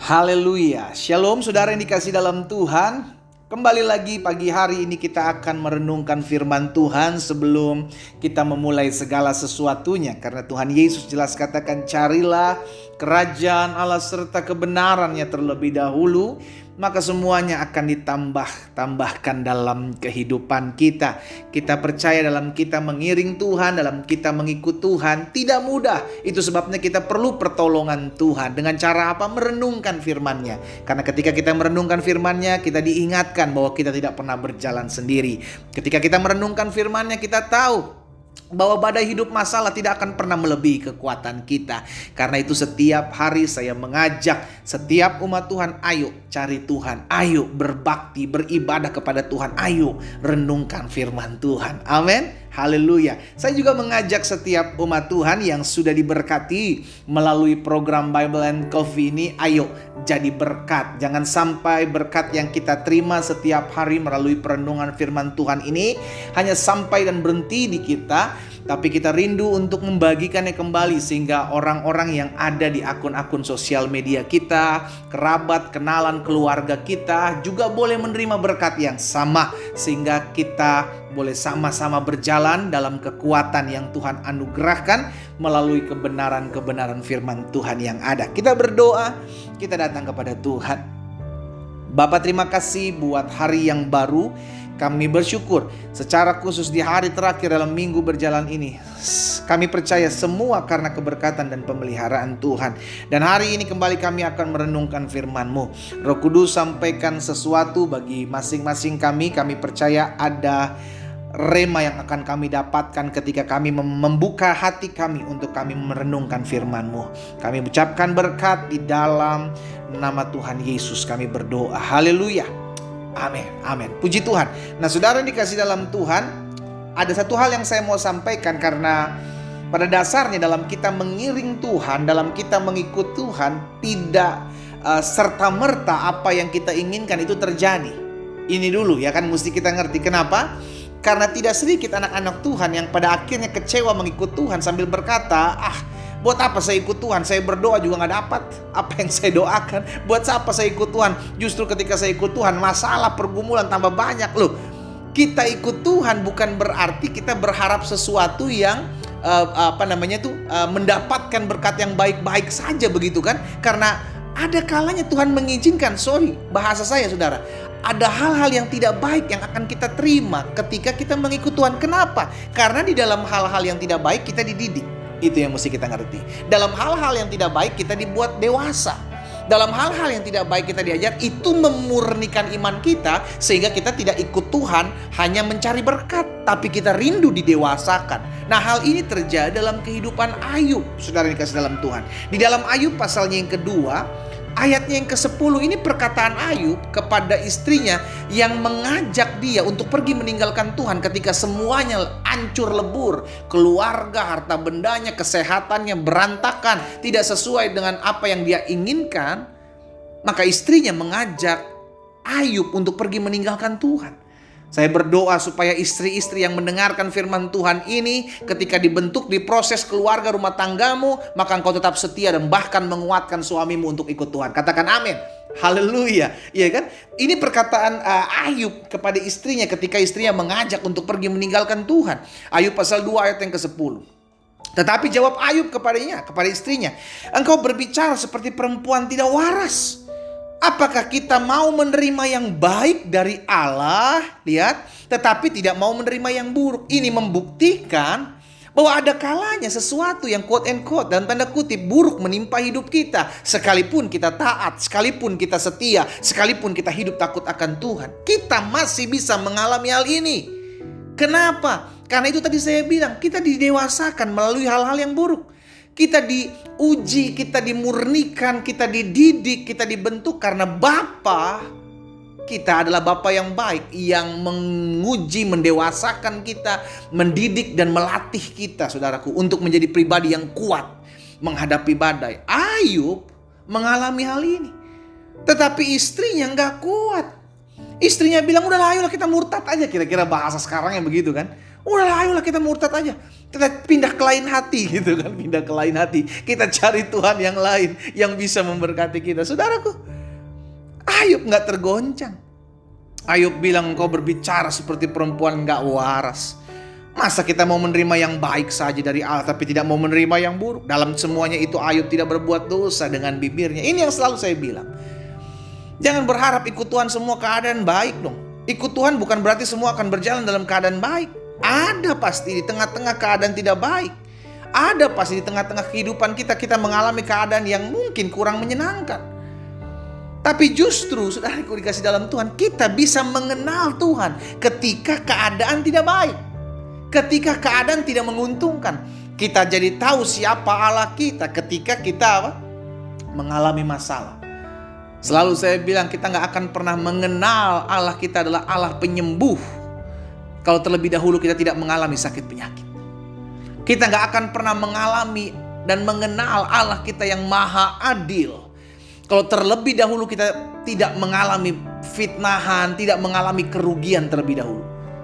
Haleluya. Shalom saudara yang dikasih dalam Tuhan. Kembali lagi pagi hari ini kita akan merenungkan firman Tuhan sebelum kita memulai segala sesuatunya. Karena Tuhan Yesus jelas katakan, carilah kerajaan Allah serta kebenarannya terlebih dahulu, maka semuanya akan ditambahkan dalam kehidupan kita. Kita percaya dalam kita mengiring Tuhan, dalam kita mengikut Tuhan tidak mudah. Itu sebabnya kita perlu pertolongan Tuhan. Dengan cara apa? Merenungkan firman-Nya. Karena ketika kita merenungkan firman-Nya, kita diingatkan bahwa kita tidak pernah berjalan sendiri. Ketika kita merenungkan firman-Nya, kita tahu bahwa badai hidup masalah tidak akan pernah melebihi kekuatan kita. Karena itu setiap hari saya mengajak setiap umat Tuhan, ayo cari Tuhan, ayo berbakti, beribadah kepada Tuhan, ayo renungkan firman Tuhan. Amin. Haleluya. Saya juga mengajak setiap umat Tuhan yang sudah diberkati melalui program Bible and Coffee ini, ayo jadi berkat. Jangan sampai berkat yang kita terima setiap hari melalui perenungan firman Tuhan ini hanya sampai dan berhenti di kita, tapi kita rindu untuk membagikannya kembali sehingga orang-orang yang ada di akun-akun sosial media kita, kerabat, kenalan, keluarga kita juga boleh menerima berkat yang sama, sehingga kita boleh sama-sama berjalan dalam kekuatan yang Tuhan anugerahkan melalui kebenaran-kebenaran firman Tuhan yang ada. Kita berdoa, kita datang kepada Tuhan. Bapa, terima kasih buat hari yang baru. Kami bersyukur secara khusus di hari terakhir dalam minggu berjalan ini. Kami percaya semua karena keberkatan dan pemeliharaan Tuhan. Dan hari ini kembali kami akan merenungkan firman-Mu. Roh Kudus, sampaikan sesuatu bagi masing-masing kami. Kami percaya ada rema yang akan kami dapatkan ketika kami membuka hati kami untuk kami merenungkan firman-Mu. Kami ucapkan berkat di dalam nama Tuhan Yesus kami berdoa. Haleluya. Amin, amin. Puji Tuhan. Nah, saudara yang dikasih dalam Tuhan, ada satu hal yang saya mau sampaikan, karena pada dasarnya dalam kita mengiring Tuhan, dalam kita mengikut Tuhan, tidak serta-merta apa yang kita inginkan itu terjadi. Ini dulu ya kan, mesti kita ngerti. Kenapa? Karena tidak sedikit anak-anak Tuhan yang pada akhirnya kecewa mengikut Tuhan sambil berkata, buat apa saya ikut Tuhan? Saya berdoa juga gak dapat apa yang saya doakan. Buat apa saya ikut Tuhan? Justru ketika saya ikut Tuhan, masalah, pergumulan tambah banyak. Loh, kita ikut Tuhan bukan berarti kita berharap sesuatu yang mendapatkan berkat yang baik-baik saja, begitu kan? Karena ada kalanya Tuhan mengizinkan, bahasa saya saudara, ada hal-hal yang tidak baik yang akan kita terima ketika kita mengikut Tuhan. Kenapa? Karena di dalam hal-hal yang tidak baik kita dididik. Itu yang mesti kita ngerti. Dalam hal-hal yang tidak baik kita dibuat dewasa. Dalam hal-hal yang tidak baik kita diajar. Itu memurnikan iman kita sehingga kita tidak ikut Tuhan hanya mencari berkat, tapi kita rindu didewasakan. Nah, hal ini terjadi dalam kehidupan Ayub, saudara yang dikasih dalam Tuhan. Di dalam Ayub pasalnya yang kedua, ayatnya yang ke-10, ini perkataan Ayub kepada istrinya yang mengajak dia untuk pergi meninggalkan Tuhan ketika semuanya hancur lebur. Keluarga, harta bendanya, kesehatannya berantakan, tidak sesuai dengan apa yang dia inginkan. Maka istrinya mengajak Ayub untuk pergi meninggalkan Tuhan. Saya berdoa supaya istri-istri yang mendengarkan firman Tuhan ini, ketika dibentuk di proses keluarga rumah tanggamu, maka engkau tetap setia dan bahkan menguatkan suamimu untuk ikut Tuhan. Katakan amin. Haleluya. Iya kan? Ini perkataan Ayub kepada istrinya ketika istrinya mengajak untuk pergi meninggalkan Tuhan. Ayub pasal 2 ayat yang ke-10. Tetapi jawab Ayub kepada istrinya, engkau berbicara seperti perempuan tidak waras. Apakah kita mau menerima yang baik dari Allah, tetapi tidak mau menerima yang buruk? Ini membuktikan bahwa ada kalanya sesuatu yang quote and quote dan tanda kutip buruk menimpa hidup kita. Sekalipun kita taat, sekalipun kita setia, sekalipun kita hidup takut akan Tuhan, kita masih bisa mengalami hal ini. Kenapa? Karena itu tadi saya bilang, kita didewasakan melalui hal-hal yang buruk. Kita diuji, kita dimurnikan, kita dididik, kita dibentuk karena Bapa kita adalah Bapa yang baik, yang menguji, mendewasakan kita, mendidik dan melatih kita, saudaraku, untuk menjadi pribadi yang kuat menghadapi badai. Ayub mengalami hal ini, tetapi istrinya gak kuat. Istrinya bilang, udahlah ayolah kita murtad aja. Kira-kira bahasa sekarang yang begitu kan. Udahlah ayolah kita murtad aja. Kita pindah ke lain hati gitu kan. Pindah ke lain hati. Kita cari Tuhan yang lain yang bisa memberkati kita. Saudaraku, Ayub gak tergoncang. Ayub bilang, engkau berbicara seperti perempuan gak waras. Masa kita mau menerima yang baik saja dari Allah tapi tidak mau menerima yang buruk? Dalam semuanya itu Ayub tidak berbuat dosa dengan bibirnya. Ini yang selalu saya bilang. Jangan berharap ikut Tuhan semua keadaan baik dong. Ikut Tuhan bukan berarti semua akan berjalan dalam keadaan baik. Ada pasti di tengah-tengah keadaan tidak baik. Ada pasti di tengah-tengah kehidupan kita mengalami keadaan yang mungkin kurang menyenangkan. Tapi justru saudaraku dikasih dalam Tuhan, kita bisa mengenal Tuhan ketika keadaan tidak baik. Ketika keadaan tidak menguntungkan. Kita jadi tahu siapa Allah kita ketika kita mengalami masalah. Selalu saya bilang kita gak akan pernah mengenal Allah kita adalah Allah penyembuh kalau terlebih dahulu kita tidak mengalami sakit penyakit. Kita gak akan pernah mengalami dan mengenal Allah kita yang maha adil kalau terlebih dahulu kita tidak mengalami fitnahan, tidak mengalami kerugian terlebih dahulu.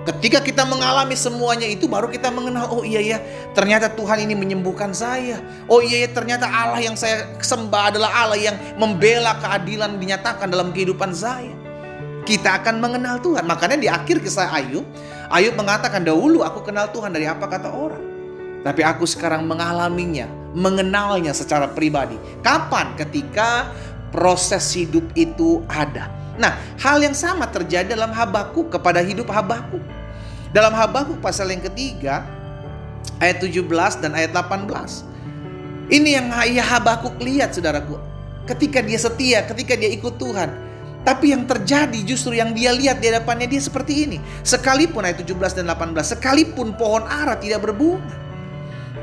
Ketika kita mengalami semuanya itu baru kita mengenal, oh iya ya, ternyata Tuhan ini menyembuhkan saya. Oh iya ya, ternyata Allah yang saya sembah adalah Allah yang membela keadilan dinyatakan dalam kehidupan saya. Kita akan mengenal Tuhan. Makanya di akhir kisah Ayub, Ayub mengatakan, dahulu aku kenal Tuhan dari apa kata orang, tapi aku sekarang mengalaminya, mengenalnya secara pribadi. Kapan? Ketika proses hidup itu ada. Nah, hal yang sama terjadi dalam Habakuk kepada hidup Habakuk. Dalam Habakuk pasal yang ketiga, ayat 17 dan ayat 18. Ini yang Habakuk lihat, saudaraku. Ketika dia setia, ketika dia ikut Tuhan. Tapi yang terjadi justru yang dia lihat di hadapannya dia seperti ini. Sekalipun ayat 17 dan 18, sekalipun pohon ara tidak berbunga,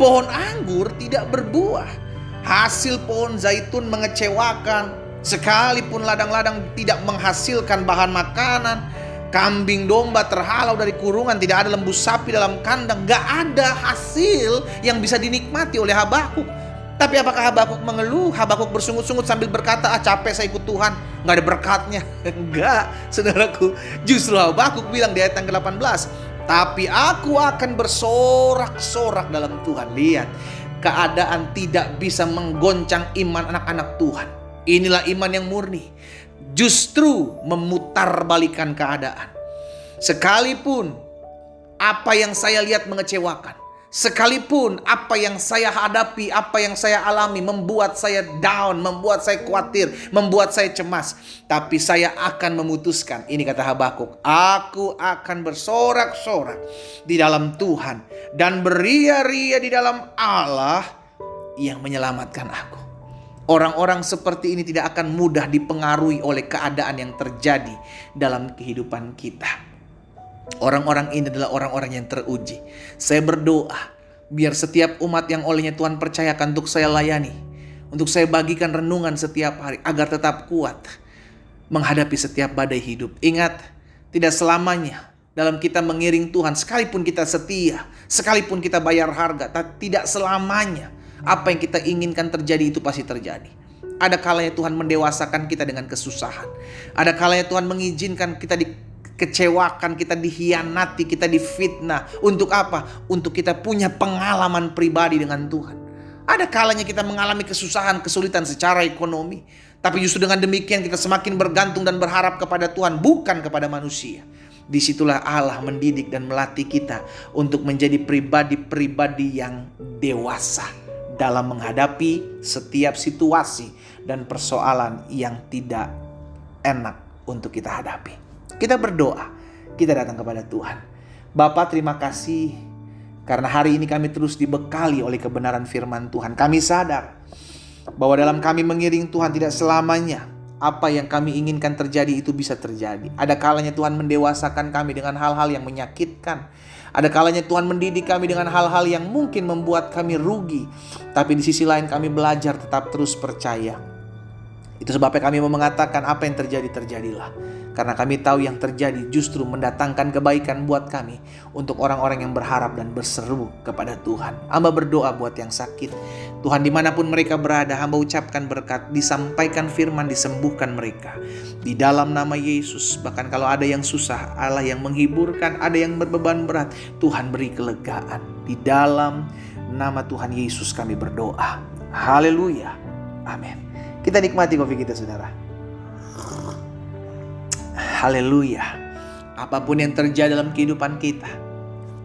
pohon anggur tidak berbuah, hasil pohon zaitun mengecewakan, sekalipun ladang-ladang tidak menghasilkan bahan makanan, kambing domba terhalau dari kurungan, tidak ada lembu sapi dalam kandang, gak ada hasil yang bisa dinikmati oleh Habakuk. Tapi apakah Habakuk mengeluh? Habakuk bersungut-sungut sambil berkata, capek saya ikut Tuhan, gak ada berkatnya. Enggak, saudaraku. Justru Habakuk bilang di ayat yang ke-18, tapi aku akan bersorak-sorak dalam Tuhan. Lihat, keadaan tidak bisa menggoncang iman anak-anak Tuhan. Inilah iman yang murni. Justru memutarbalikan keadaan. Sekalipun apa yang saya lihat mengecewakan, sekalipun apa yang saya hadapi, apa yang saya alami membuat saya down, membuat saya khawatir, membuat saya cemas, tapi saya akan memutuskan, ini kata Habakuk, aku akan bersorak-sorak di dalam Tuhan dan beria-ria di dalam Allah yang menyelamatkan aku. Orang-orang seperti ini tidak akan mudah dipengaruhi oleh keadaan yang terjadi dalam kehidupan kita. Orang-orang ini adalah orang-orang yang teruji. Saya berdoa biar setiap umat yang olehnya Tuhan percayakan untuk saya layani, untuk saya bagikan renungan setiap hari agar tetap kuat menghadapi setiap badai hidup. Ingat, tidak selamanya dalam kita mengiring Tuhan, sekalipun kita setia, sekalipun kita bayar harga, tidak selamanya apa yang kita inginkan terjadi itu pasti terjadi. Ada kalanya Tuhan mendewasakan kita dengan kesusahan. Ada kalanya Tuhan mengizinkan kita dikecewakan, kita dihianati, kita difitnah. Untuk apa? Untuk kita punya pengalaman pribadi dengan Tuhan. Ada kalanya kita mengalami kesusahan, kesulitan secara ekonomi. Tapi justru dengan demikian kita semakin bergantung dan berharap kepada Tuhan, bukan kepada manusia. Disitulah Allah mendidik dan melatih kita untuk menjadi pribadi-pribadi yang dewasa dalam menghadapi setiap situasi dan persoalan yang tidak enak untuk kita hadapi. Kita berdoa, kita datang kepada Tuhan. Bapa, terima kasih karena hari ini kami terus dibekali oleh kebenaran firman Tuhan. Kami sadar bahwa dalam kami mengiring Tuhan tidak selamanya apa yang kami inginkan terjadi itu bisa terjadi. Ada kalanya Tuhan mendewasakan kami dengan hal-hal yang menyakitkan. Ada kalanya Tuhan mendidik kami dengan hal-hal yang mungkin membuat kami rugi. Tapi di sisi lain kami belajar tetap terus percaya. Itu sebabnya kami mau mengatakan apa yang terjadi, terjadilah. Karena kami tahu yang terjadi justru mendatangkan kebaikan buat kami untuk orang-orang yang berharap dan berseru kepada Tuhan. Hamba berdoa buat yang sakit. Tuhan, dimanapun mereka berada, hamba ucapkan berkat, disampaikan firman, disembuhkan mereka. Di dalam nama Yesus, bahkan kalau ada yang susah, Allah yang menghiburkan, ada yang berbeban berat, Tuhan beri kelegaan. Di dalam nama Tuhan Yesus kami berdoa. Haleluya. Amin. Kita nikmati kopi kita, saudara. Haleluya. Apapun yang terjadi dalam kehidupan kita,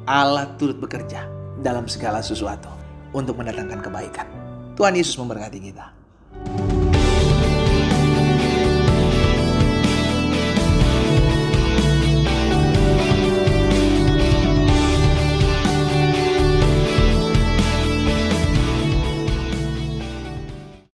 Allah turut bekerja dalam segala sesuatu untuk mendatangkan kebaikan. Tuhan Yesus memberkati kita.